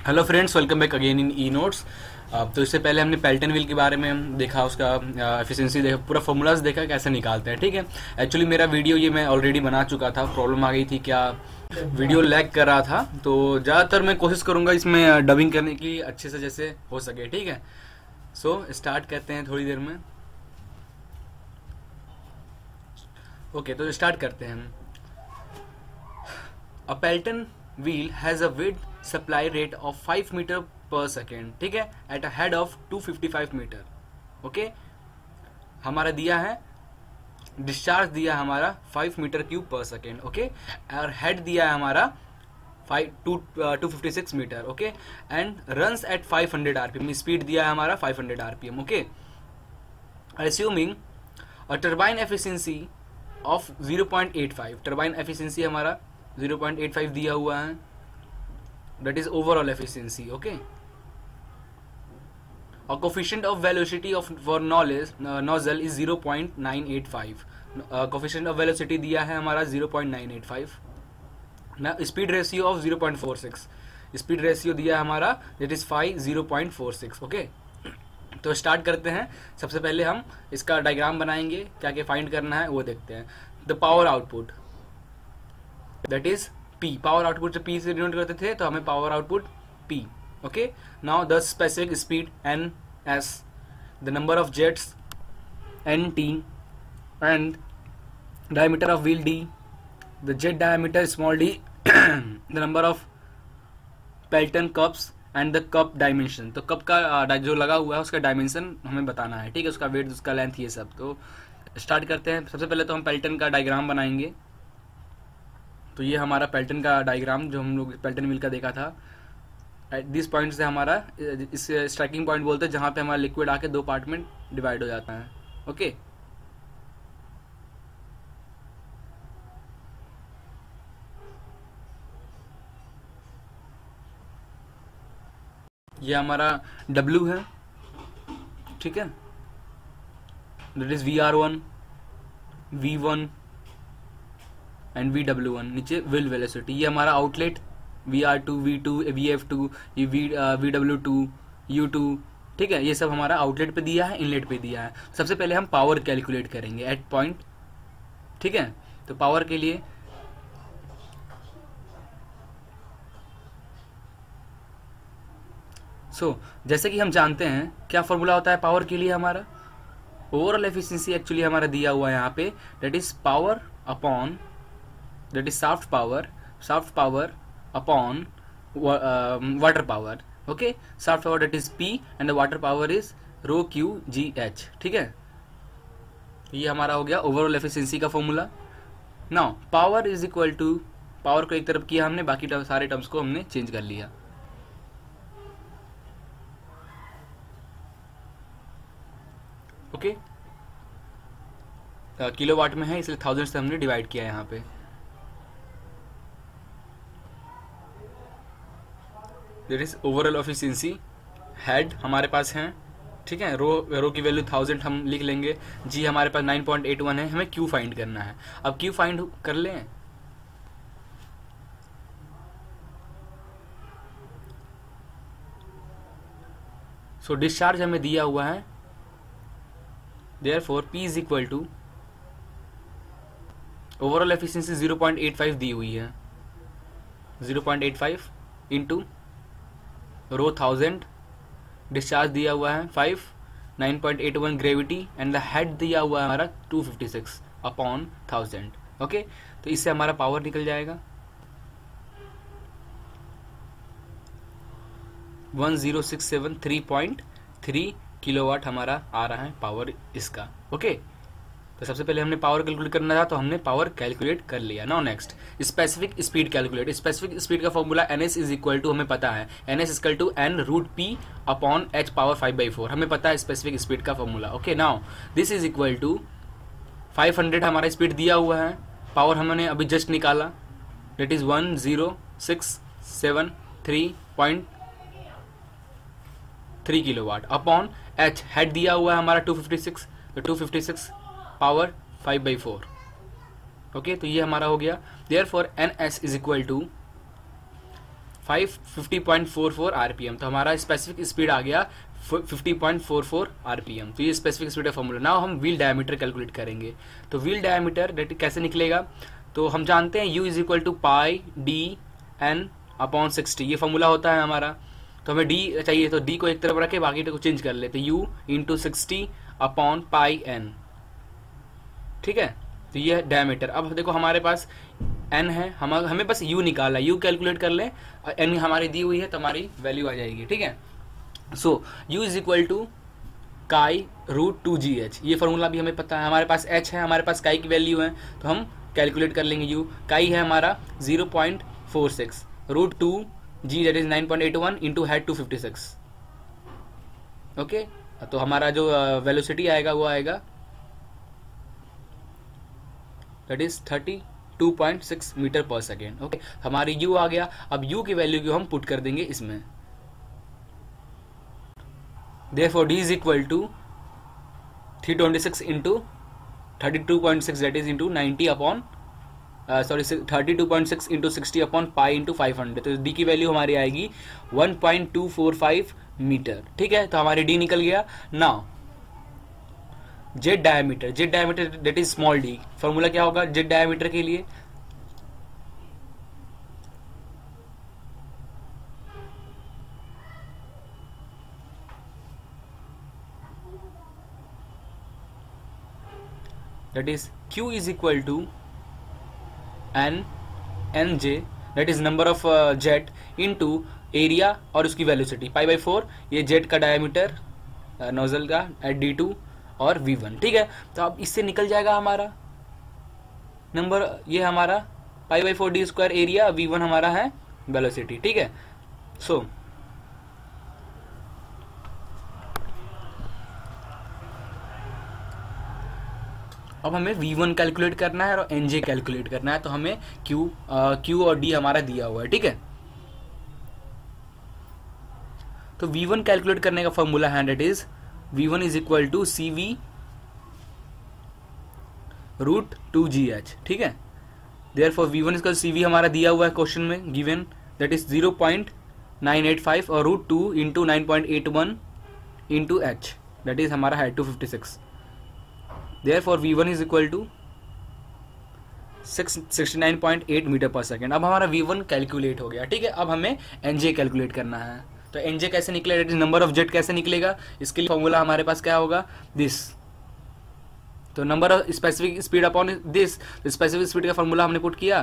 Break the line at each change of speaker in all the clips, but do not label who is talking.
Hello friends, welcome back again in e notes. तो इससे पहले हमने पेल्टन व्हील के बारे में देखा, उसका एफिशिएंसी देखा, पूरा फॉर्मूलाज देखा कैसे निकालते हैं। ठीक है, एक्चुअली मेरा वीडियो ये मैं ऑलरेडी बना चुका था, प्रॉब्लम आ गई थी, क्या वीडियो लैग कर रहा था। तो ज़्यादातर मैं कोशिश करूँगा इसमें डबिंग करने की अच्छे से जैसे हो सके। ठीक है, सो स्टार्ट करते हैं थोड़ी देर में। ओके, तो स्टार्ट करते हैं हम। A Pelton wheel has a width supply rate of 5 meter per second, ठीक है, at a head of 255 meter. Okay, हमारा दिया है डिस्चार्ज, दिया हमारा 5 meter cube per second. Okay, और हेड दिया है हमारा 256 meter. Okay, and runs at 500 RPM, speed दिया है हमारा 500 RPM. Okay, assuming a turbine efficiency of 0.85, turbine efficiency हमारा 0.85 दिया हुआ है, that is overall efficiency. Okay, a coefficient of velocity of for nozzle is 0.985. coefficient of velocity दिया है हमारा 0.985. ना speed ratio of 0.46, speed ratio दिया है हमारा that is 0.46. ओके, तो स्टार्ट करते हैं। सबसे पहले हम इसका डायग्राम बनाएंगे, क्या क्या फाइंड करना है वो देखते हैं। The power output that is P, power output जब P से डिनोट करते थे तो हमें power output P। Okay, now the specific speed NS, the number of jets NT, and diameter of wheel D, the jet diameter small d, the number of Pelton cups and the cup dimension। तो cup का जो लगा हुआ है उसका dimension हमें बताना है। ठीक है, उसका वेट, उसका लेंथ, ये सब। तो स्टार्ट करते हैं। सबसे पहले तो हम पेल्टन का डायग्राम बनाएंगे। तो ये हमारा पेल्टन का डायग्राम जो हम लोग पेल्टन व्हील का देखा था। एट दिस पॉइंट से हमारा इस स्ट्राइकिंग पॉइंट बोलते हैं जहाँ पे हमारा लिक्विड आके दो पार्ट में डिवाइड हो जाता है। ओके, ये हमारा W है, ठीक है, that is VR1, V1 and VW1। नीचे व्हील वेलोसिटी, ये हमारा आउटलेट VR2, V2, VF2, ये VW2, U2। ठीक है, ये सब हमारा आउटलेट पे दिया है, इनलेट पे दिया है। सबसे पहले हम पावर कैलकुलेट करेंगे एट पॉइंट। ठीक है, तो पावर के लिए जैसे कि हम जानते हैं क्या फॉर्मूला होता है पावर के लिए हमारा। ओवरऑल एफिशिएंसी एक्चुअली हमारा दिया हुआ है यहाँ पे, that is power upon, that is soft power upon water power. Okay, soft power that is P and the water power is rho Q G H। ठीक है, ये हमारा हो गया ओवरऑल एफिशिएंसी का formula. Now power is equal to, power को एक तरफ किया हमने, बाकी सारे टर्म्स को हमने चेंज कर लिया। ओके, किलोवाट में है इसलिए 1000 से हमने डिवाइड किया यहाँ पे। There is overall efficiency, head हमारे पास है, ठीक है, रो की वैल्यू 1000 हम लिख लेंगे। जी हमारे पास 9.81 है, हमें क्यू फाइंड करना है। अब क्यू फाइंड कर लें। सो डिस्चार्ज हमें दिया हुआ है, therefore P is equal to, overall efficiency 0.85 दी हुई है, 0.85 इंटू रो 1000, डिस्चार्ज दिया हुआ है 5, 9.81 ग्रेविटी, एंड द हेड दिया हुआ है हमारा 256 अपॉन 1000। ओके, तो इससे हमारा पावर निकल जाएगा 10673.3 किलोवाट हमारा आ रहा है पावर इसका। ओके, तो सबसे पहले हमने पावर कैलकुलेट करना था तो हमने पावर कैलकुलेट कर लिया। Now next specific speed calculate. Specific speed का formula NS is equal to, हमें पता है NS is equal to N√P upon H power 5/4, हमें पता है स्पेसिफिक स्पीड का formula. Okay, now this is equal to 500 हमारा स्पीड दिया हुआ है, पावर हमने अभी जस्ट निकाला, that is 10673.3 kilowatt upon H, head दिया हुआ है हमारा 256, तो 256 पावर 5/4। ओके, तो ये हमारा हो गया। Therefore NS is equal to 50.44 RPM। तो हमारा स्पेसिफिक स्पीड आ गया 50.44 RPM। तो ये स्पेसिफिक स्पीड का फॉर्मूला। नाउ हम व्हील डायमीटर कैलकुलेट करेंगे। तो व्हील डायमीटर कैसे निकलेगा, तो हम जानते हैं U is equal to pi D N upon 60, ये फॉर्मूला होता है हमारा। तो हमें D चाहिए, तो D को एक तरफ रखे, बाकी को चेंज कर लेते, U into 60 upon pi N, ठीक है। तो ये है डायमीटर। अब देखो हमारे पास n है, हमें बस U निकालना है, U कैलकुलेट कर लें, n हमारी दी हुई है तो हमारी वैल्यू आ जाएगी, ठीक है। सो U इज इक्वल टू काई रूट 2GH, ये फॉर्मूला भी हमें पता है। हमारे पास H है, हमारे पास काई की वैल्यू है, तो हम कैलकुलेट कर लेंगे U। काई है हमारा 0.46, root 2G that is 9.81 into head 256, okay. तो हमारा जो वेलोसिटी आएगा वो आएगा that is 32.6 meter per second, okay. हमारी U आ गया। अब U की वैल्यू को हम पुट कर देंगे इसमें। Therefore D is equal to 326 into 32.6 that is into 90 upon 32.6 into 60 upon pi into 500। तो D की वैल्यू हमारी आएगी 1.245 मीटर, ठीक है। तो हमारी D निकल गया। Now jet diameter that is small d, formula क्या होगा जेट डायमीटर के लिए, that is Q is equal to nj that is number of jet into area और उसकी वेलोसिटी π/4, ये जेट का डायमीटर नोजल का एट D2 और V1, ठीक है। तो अब इससे निकल जाएगा हमारा नंबर, ये हमारा π/4 d² एरिया, V1 हमारा है वेलोसिटी, ठीक है। सो अब हमें V1 कैलकुलेट करना है और NJ कैलकुलेट करना है। तो हमें Q और D हमारा दिया हुआ है, ठीक है। तो V1 कैलकुलेट करने का फॉर्मूला है that is V1 is equal to CV root 2GH, ठीक है। देयरफॉर V1 इज CV हमारा दिया हुआ है क्वेश्चन में गिवन, दैट इज 0.985 और root 2 into 9.81 into H that is हमारा है 256। Therefore V1 is equal to 69.8 meter per second. अब हमारा V1 कैलकुलेट हो गया, ठीक है। अब हमें NJ कैलकुलेट करना है। तो NJ कैसे निकलेगा, नंबर ऑफ जेट कैसे निकलेगा, इसके लिए फॉर्मूला हमारे पास क्या होगा दिस। तो number of specific speed upon this, specific speed का फॉर्मूला हमने पुट किया,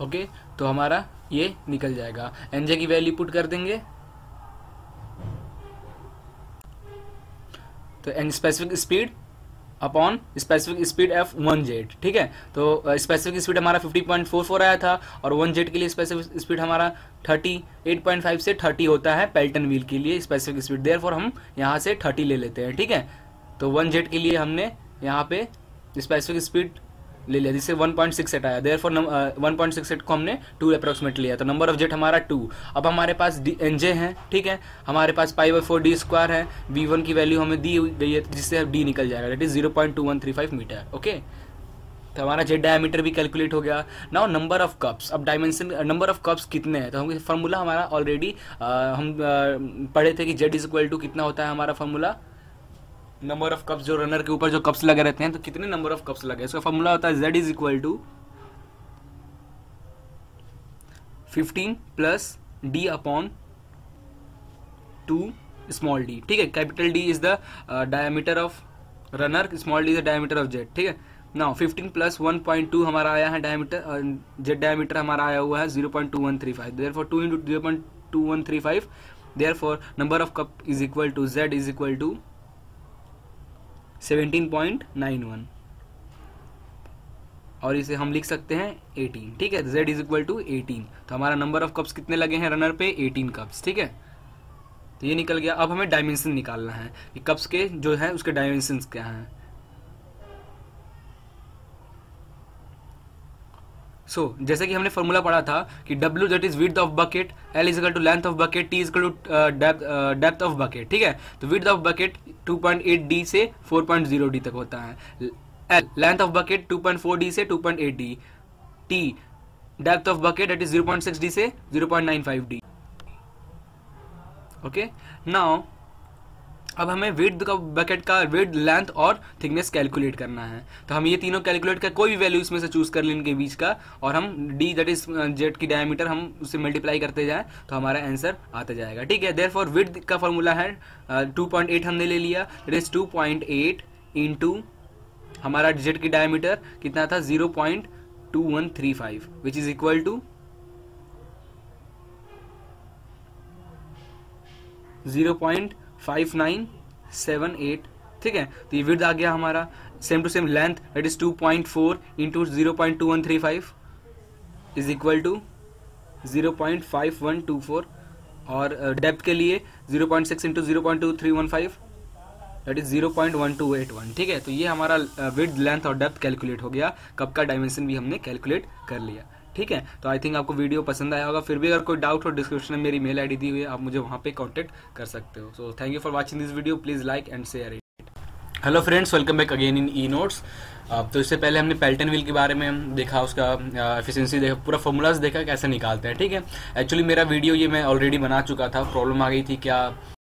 ओके। तो हमारा ये निकल जाएगा, NJ की वैल्यू पुट कर देंगे, तो N specific speed upon specific speed of 1 jet, ठीक है। तो स्पेसिफिक स्पीड हमारा 50.44 आया था और 1 जेट के लिए स्पेसिफिक स्पीड हमारा 38.5 से 30 होता है पेल्टन व्हील के लिए स्पेसिफिक स्पीड। देयरफॉर हम यहाँ से 30 ले लेते हैं, ठीक है। तो 1 जेट के लिए हमने यहाँ पे स्पेसिफिक स्पीड ले लिया जिससे 1.68 आया। देयरफॉर 1.68 को हमने 2 अप्रोक्सीमेट लिया, तो नंबर ऑफ जेट हमारा 2। अब हमारे पास NJ है, ठीक है। हमारे पास π/4 d² है, V1 की वैल्यू हमें दी गई है जिससे D निकल जाएगा दैट इज 0.2135 मीटर, ओके। तो हमारा जेट डायमीटर भी कैलकुलेट हो गया। नाउ नंबर ऑफ कप्स, अब डायमेंशन नंबर ऑफ कप्स कितने हैं, तो हम फॉर्मूला हमारा ऑलरेडी हम पढ़े थे कि जेड इज इक्वल टू कितना होता है हमारा फॉर्मूला, नंबर ऑफ कप्स, जो रनर के ऊपर जो कप्स लगे रहते हैं तो कितने नंबर ऑफ कप्स लगे, इसका फॉर्मूला होता है Z is equal to 15 plus D upon 2 small d, ठीक है। Capital D is the diameter of runner, small d is the diameter of jet, ठीक है। नाउ 15 प्लस 1.2 हमारा आया है डायमीटर, जेट डायमीटर हमारा आया हुआ है 0.2135, therefore 2 into 0.2135, therefore number of cup is equal to Z is equal to 17.91 और इसे हम लिख सकते हैं 18, ठीक है। Z is equal to 18। तो हमारा नंबर ऑफ कप्स कितने लगे हैं रनर पे, 18 कप्स, ठीक है। तो ये निकल गया। अब हमें डायमेंशन निकालना है कि कप्स के जो है उसके डायमेंशंस क्या हैं। जैसे कि हमने फॉर्मूला पढ़ा था कि W that is width of bucket, L is equal to length of bucket, T is equal to depth of bucket, ठीक है। तो विड्थ ऑफ बकेट 2.8 D से 4.0 D तक होता है, L length of bucket 2.4 D से 2.8 D, T depth of bucket that is 0.6d से 0.95d। Okay, now अब हमें विड्थ का बकेट का विड्थ, लेंथ और थिकनेस कैलकुलेट करना है। तो हम ये तीनों कैलकुलेट कर कोई भी वैल्यू इसमें से चूज कर लें इनके बीच का, और हम डी दैट इज जेट की डायमीटर हम उससे मल्टीप्लाई करते जाएं तो हमारा आंसर आता जाएगा। ठीक है, देयरफॉर विड्थ का फॉर्मूला है 2.8 हमने ले लिया, दैट इज 2.8 इंटू हमारा जेट की डायमीटर कितना था 0.2135 विच इज इक्वल टू 0.5978। ठीक है, तो ये विड्थ आ गया हमारा। Same to same length that is 2.4 into 0.2135 is equal to 0.5124, और डेप्थ के लिए 0.6 इंटू 0.2315 दैट इज 0.1281। ठीक है, तो ये हमारा विड्थ, लेंथ और डेप्थ कैलकुलेट हो गया। कप का डायमेंशन भी हमने कैलकुलेट कर लिया। ठीक है, तो आई थिंक आपको वीडियो पसंद आया होगा। फिर भी अगर कोई डाउट हो, डिस्क्रिप्शन में मेरी मेल आईडी दी हुई है, आप मुझे वहाँ पे कांटेक्ट कर सकते हो। So thank you for watching this video, please like and share it. Hello friends, welcome back again in e notes. तो इससे पहले हमने पेल्टन व्हील के बारे में देखा, उसका एफिशिएंसी देखा, पूरा फॉर्मूलाज देखा कैसे निकालते हैं। ठीक है, एक्चुअली मेरा वीडियो ये मैं ऑलरेडी बना चुका था, प्रॉब्लम आ गई थी क्या